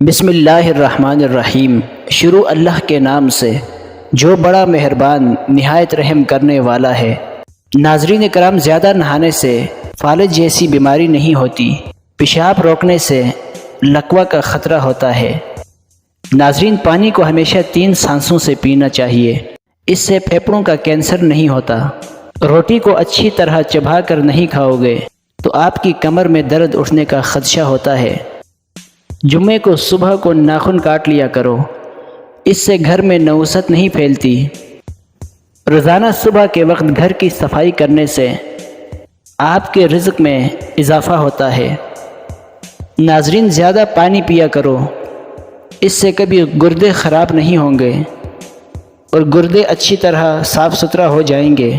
بسم اللہ الرحمن الرحیم۔ شروع اللہ کے نام سے جو بڑا مہربان نہایت رحم کرنے والا ہے۔ ناظرین کرام، زیادہ نہانے سے فالج جیسی بیماری نہیں ہوتی، پیشاب روکنے سے لقوہ کا خطرہ ہوتا ہے۔ ناظرین، پانی کو ہمیشہ 3 سانسوں سے پینا چاہیے، اس سے پھیپھڑوں کا کینسر نہیں ہوتا۔ روٹی کو اچھی طرح چبا کر نہیں کھاؤ گے تو آپ کی کمر میں درد اٹھنے کا خدشہ ہوتا ہے۔ جمعے کو صبح کو ناخن کاٹ لیا کرو، اس سے گھر میں نوسط نہیں پھیلتی۔ روزانہ صبح کے وقت گھر کی صفائی کرنے سے آپ کے رزق میں اضافہ ہوتا ہے۔ ناظرین، زیادہ پانی پیا کرو، اس سے کبھی گردے خراب نہیں ہوں گے اور گردے اچھی طرح صاف ستھرا ہو جائیں گے۔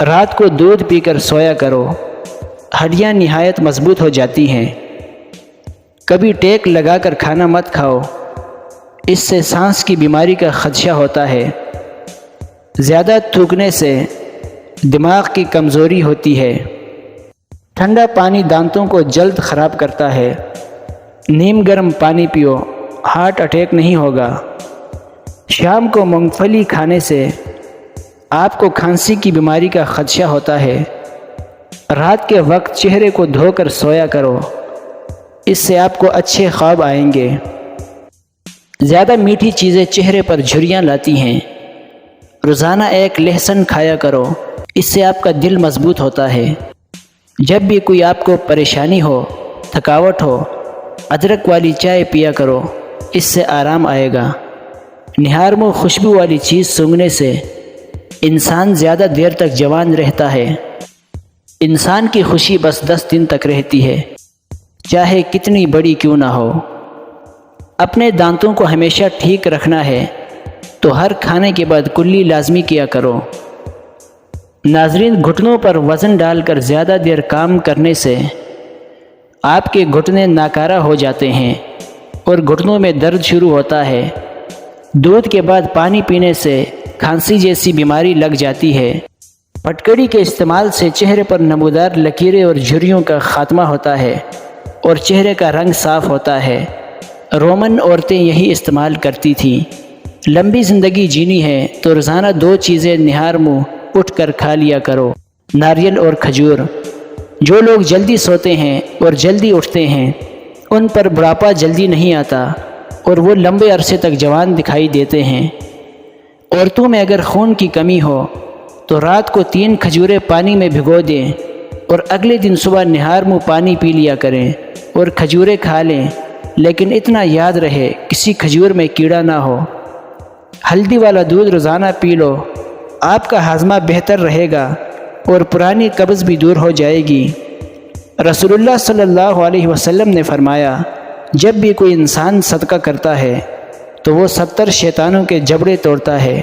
رات کو دودھ پی کر سویا کرو، ہڈیاں نہایت مضبوط ہو جاتی ہیں۔ کبھی ٹیک لگا کر کھانا مت کھاؤ، اس سے سانس کی بیماری کا خدشہ ہوتا ہے۔ زیادہ تھوکنے سے دماغ کی کمزوری ہوتی ہے۔ ٹھنڈا پانی دانتوں کو جلد خراب کرتا ہے۔ نیم گرم پانی پیو، ہارٹ اٹیک نہیں ہوگا۔ شام کو مونگ پھلی کھانے سے آپ کو کھانسی کی بیماری کا خدشہ ہوتا ہے۔ رات کے وقت چہرے کو دھو کر سویا کرو، اس سے آپ کو اچھے خواب آئیں گے۔ زیادہ میٹھی چیزیں چہرے پر جھریاں لاتی ہیں۔ روزانہ 1 لہسن کھایا کرو، اس سے آپ کا دل مضبوط ہوتا ہے۔ جب بھی کوئی آپ کو پریشانی ہو، تھکاوٹ ہو، ادرک والی چائے پیا کرو، اس سے آرام آئے گا۔ نہارمو خوشبو والی چیز سونگھنے سے انسان زیادہ دیر تک جوان رہتا ہے۔ انسان کی خوشی بس 10 دن تک رہتی ہے، چاہے کتنی بڑی کیوں نہ ہو۔ اپنے دانتوں کو ہمیشہ ٹھیک رکھنا ہے تو ہر کھانے کے بعد کلی لازمی کیا کرو۔ ناظرین، گھٹنوں پر وزن ڈال کر زیادہ دیر کام کرنے سے آپ کے گھٹنے ناکارہ ہو جاتے ہیں اور گھٹنوں میں درد شروع ہوتا ہے۔ دودھ کے بعد پانی پینے سے کھانسی جیسی بیماری لگ جاتی ہے۔ پٹکڑی کے استعمال سے چہرے پر نمودار لکیریں اور جھریوں کا خاتمہ ہوتا ہے اور چہرے کا رنگ صاف ہوتا ہے۔ رومن عورتیں یہی استعمال کرتی تھیں۔ لمبی زندگی جینی ہے تو روزانہ 2 چیزیں نہار منہ اٹھ کر کھا لیا کرو، ناریل اور کھجور۔ جو لوگ جلدی سوتے ہیں اور جلدی اٹھتے ہیں، ان پر بڑھاپا جلدی نہیں آتا اور وہ لمبے عرصے تک جوان دکھائی دیتے ہیں۔ عورتوں میں اگر خون کی کمی ہو تو رات کو 3 کھجوریں پانی میں بھگو دیں اور اگلے دن صبح نہار منہ پانی پی لیا کریں اور کھجوریں کھا لیں، لیکن اتنا یاد رہے کسی کھجور میں کیڑا نہ ہو۔ ہلدی والا دودھ روزانہ پی لو، آپ کا ہاضمہ بہتر رہے گا اور پرانی قبض بھی دور ہو جائے گی۔ رسول اللہ صلی اللہ علیہ وسلم نے فرمایا، جب بھی کوئی انسان صدقہ کرتا ہے تو وہ 70 شیطانوں کے جبڑے توڑتا ہے۔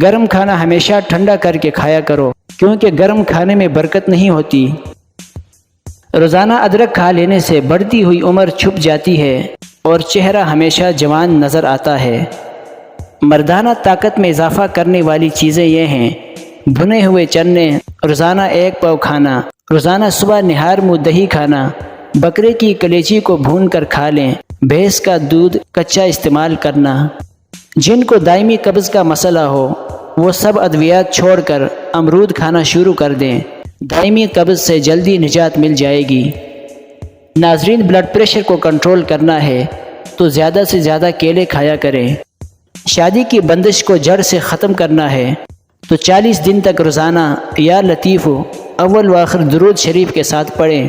گرم کھانا ہمیشہ ٹھنڈا کر کے کھایا کرو، کیونکہ گرم کھانے میں برکت نہیں ہوتی۔ روزانہ ادرک کھا لینے سے بڑھتی ہوئی عمر چھپ جاتی ہے اور چہرہ ہمیشہ جوان نظر آتا ہے۔ مردانہ طاقت میں اضافہ کرنے والی چیزیں یہ ہیں: بھنے ہوئے چنے روزانہ 1 پاؤ کھانا، روزانہ صبح نہار منہ دہی کھانا، بکرے کی کلیجی کو بھون کر کھا لیں، بھینس کا دودھ کچا استعمال کرنا۔ جن کو دائمی قبض کا مسئلہ ہو وہ سب ادویات چھوڑ کر امرود کھانا شروع کر دیں، دائمی قبض سے جلدی نجات مل جائے گی۔ ناظرین، بلڈ پریشر کو کنٹرول کرنا ہے تو زیادہ سے زیادہ کیلے کھایا کریں۔ شادی کی بندش کو جڑ سے ختم کرنا ہے تو 40 دن تک روزانہ یا لطیف اول و آخر درود شریف کے ساتھ پڑھیں،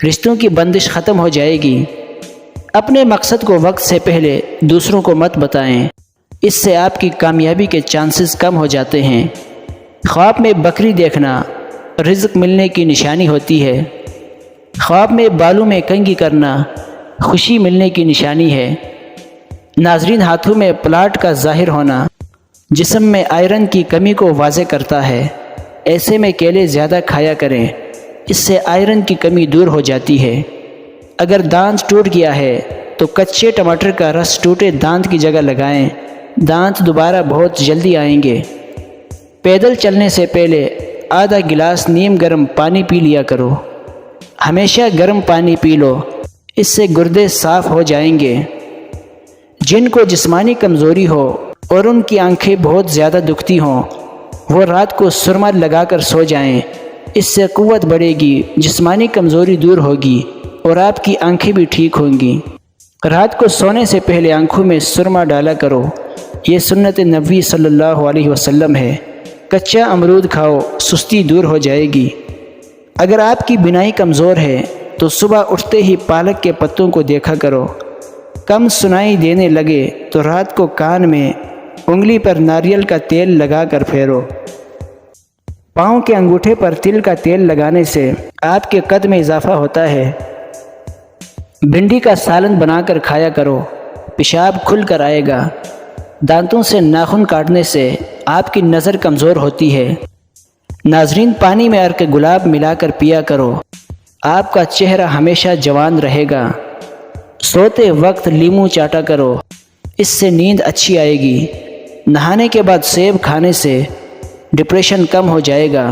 رشتوں کی بندش ختم ہو جائے گی۔ اپنے مقصد کو وقت سے پہلے دوسروں کو مت بتائیں، اس سے آپ کی کامیابی کے چانسز کم ہو جاتے ہیں۔ خواب میں بکری دیکھنا رزق ملنے کی نشانی ہوتی ہے۔ خواب میں بالوں میں کنگھی کرنا خوشی ملنے کی نشانی ہے۔ ناظرین، ہاتھوں میں پلاٹ کا ظاہر ہونا جسم میں آئرن کی کمی کو واضح کرتا ہے۔ ایسے میں کیلے زیادہ کھایا کریں، اس سے آئرن کی کمی دور ہو جاتی ہے۔ اگر دانت ٹوٹ گیا ہے تو کچے ٹماٹر کا رس ٹوٹے دانت کی جگہ لگائیں، دانت دوبارہ بہت جلدی آئیں گے۔ پیدل چلنے سے پہلے آدھا گلاس نیم گرم پانی پی لیا کرو۔ ہمیشہ گرم پانی پی لو، اس سے گردے صاف ہو جائیں گے۔ جن کو جسمانی کمزوری ہو اور ان کی آنکھیں بہت زیادہ دکھتی ہوں، وہ رات کو سرما لگا کر سو جائیں۔ اس سے قوت بڑھے گی، جسمانی کمزوری دور ہوگی اور آپ کی آنکھیں بھی ٹھیک ہوں گی۔ رات کو سونے سے پہلے آنکھوں میں سرما ڈالا کرو، یہ سنت نبوی صلی اللہ علیہ وسلم ہے۔ کچا امرود کھاؤ، سستی دور ہو جائے گی۔ اگر آپ کی بینائی کمزور ہے تو صبح اٹھتے ہی پالک کے پتوں کو دیکھا کرو۔ کم سنائی دینے لگے تو رات کو کان میں انگلی پر ناریل کا تیل لگا کر پھیرو۔ پاؤں کے انگوٹھے پر تل کا تیل لگانے سے آپ کے قد میں اضافہ ہوتا ہے۔ بھنڈی کا سالن بنا کر کھایا کرو، پیشاب کھل کر آئے گا۔ دانتوں سے ناخن کاٹنے سے آپ کی نظر کمزور ہوتی ہے۔ ناظرین، پانی میں عرق گلاب ملا کر پیا کرو، آپ کا چہرہ ہمیشہ جوان رہے گا۔ سوتے وقت لیموں چاٹا کرو، اس سے نیند اچھی آئے گی۔ نہانے کے بعد سیب کھانے سے ڈپریشن کم ہو جائے گا۔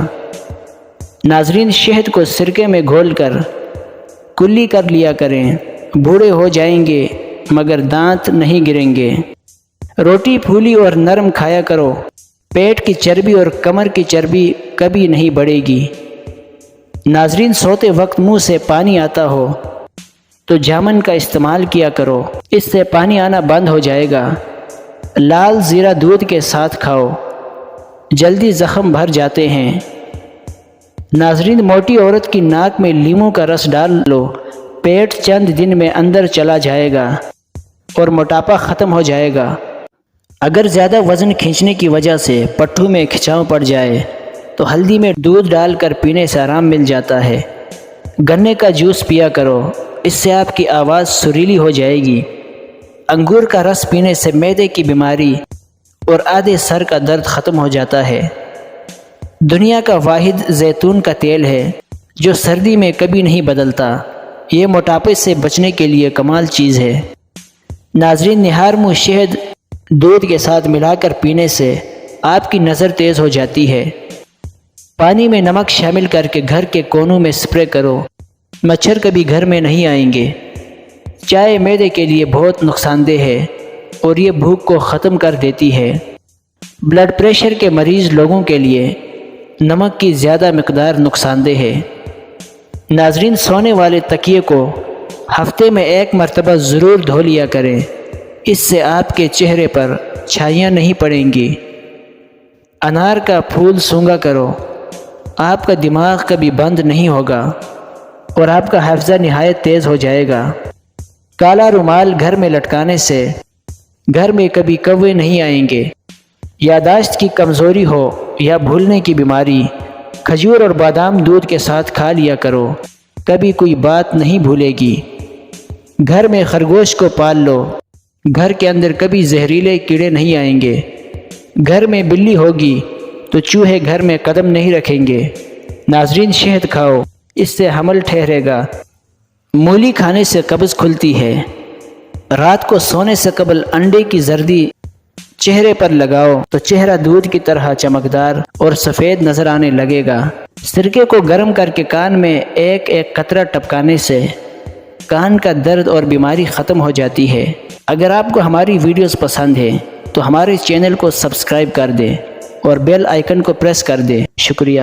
ناظرین، شہد کو سرکے میں گھول کر کلی کر لیا کریں، بوڑھے ہو جائیں گے مگر دانت نہیں گریں گے۔ روٹی پھولی اور نرم کھایا کرو، پیٹ کی چربی اور کمر کی چربی کبھی نہیں بڑھے گی۔ ناظرین، سوتے وقت منہ سے پانی آتا ہو تو جامن کا استعمال کیا کرو، اس سے پانی آنا بند ہو جائے گا۔ لال زیرہ دودھ کے ساتھ کھاؤ، جلدی زخم بھر جاتے ہیں۔ ناظرین، موٹی عورت کی ناک میں لیموں کا رس ڈال لو، پیٹ چند دن میں اندر چلا جائے گا اور موٹاپا ختم ہو جائے گا۔ اگر زیادہ وزن کھینچنے کی وجہ سے پٹھوں میں کھچاؤ پڑ جائے تو ہلدی میں دودھ ڈال کر پینے سے آرام مل جاتا ہے۔ گنے کا جوس پیا کرو، اس سے آپ کی آواز سریلی ہو جائے گی۔ انگور کا رس پینے سے معدے کی بیماری اور آدھے سر کا درد ختم ہو جاتا ہے۔ دنیا کا واحد زیتون کا تیل ہے جو سردی میں کبھی نہیں بدلتا، یہ موٹاپے سے بچنے کے لیے کمال چیز ہے۔ ناظرین، نہار منہ شہد دودھ کے ساتھ ملا کر پینے سے آپ کی نظر تیز ہو جاتی ہے۔ پانی میں نمک شامل کر کے گھر کے کونوں میں سپرے کرو، مچھر کبھی گھر میں نہیں آئیں گے۔ چائے معدے کے لیے بہت نقصان دہ ہے اور یہ بھوک کو ختم کر دیتی ہے۔ بلڈ پریشر کے مریض لوگوں کے لیے نمک کی زیادہ مقدار نقصان دہ ہے۔ ناظرین، سونے والے تکیے کو ہفتے میں 1 مرتبہ ضرور دھو لیا کریں، اس سے آپ کے چہرے پر چھائیاں نہیں پڑیں گی۔ انار کا پھول سونگھا کرو، آپ کا دماغ کبھی بند نہیں ہوگا اور آپ کا حافظہ نہایت تیز ہو جائے گا۔ کالا رومال گھر میں لٹکانے سے گھر میں کبھی کوے نہیں آئیں گے۔ یادداشت کی کمزوری ہو یا بھولنے کی بیماری، کھجور اور بادام دودھ کے ساتھ کھا لیا کرو، کبھی کوئی بات نہیں بھولے گی۔ گھر میں خرگوش کو پال لو، گھر کے اندر کبھی زہریلے کیڑے نہیں آئیں گے۔ گھر میں بلی ہوگی تو چوہے گھر میں قدم نہیں رکھیں گے۔ ناظرین، شہد کھاؤ، اس سے حمل ٹھہرے گا۔ مولی کھانے سے قبض کھلتی ہے۔ رات کو سونے سے قبل انڈے کی زردی چہرے پر لگاؤ تو چہرہ دودھ کی طرح چمکدار اور سفید نظر آنے لگے گا۔ سرکے کو گرم کر کے کان میں 1 قطرہ ٹپکانے سے کان کا درد اور بیماری ختم ہو جاتی ہے۔ اگر آپ کو ہماری ویڈیوز پسند ہے تو ہمارے چینل کو سبسکرائب کر دیں اور بیل آئیکن کو پریس کر دیں۔ شکریہ۔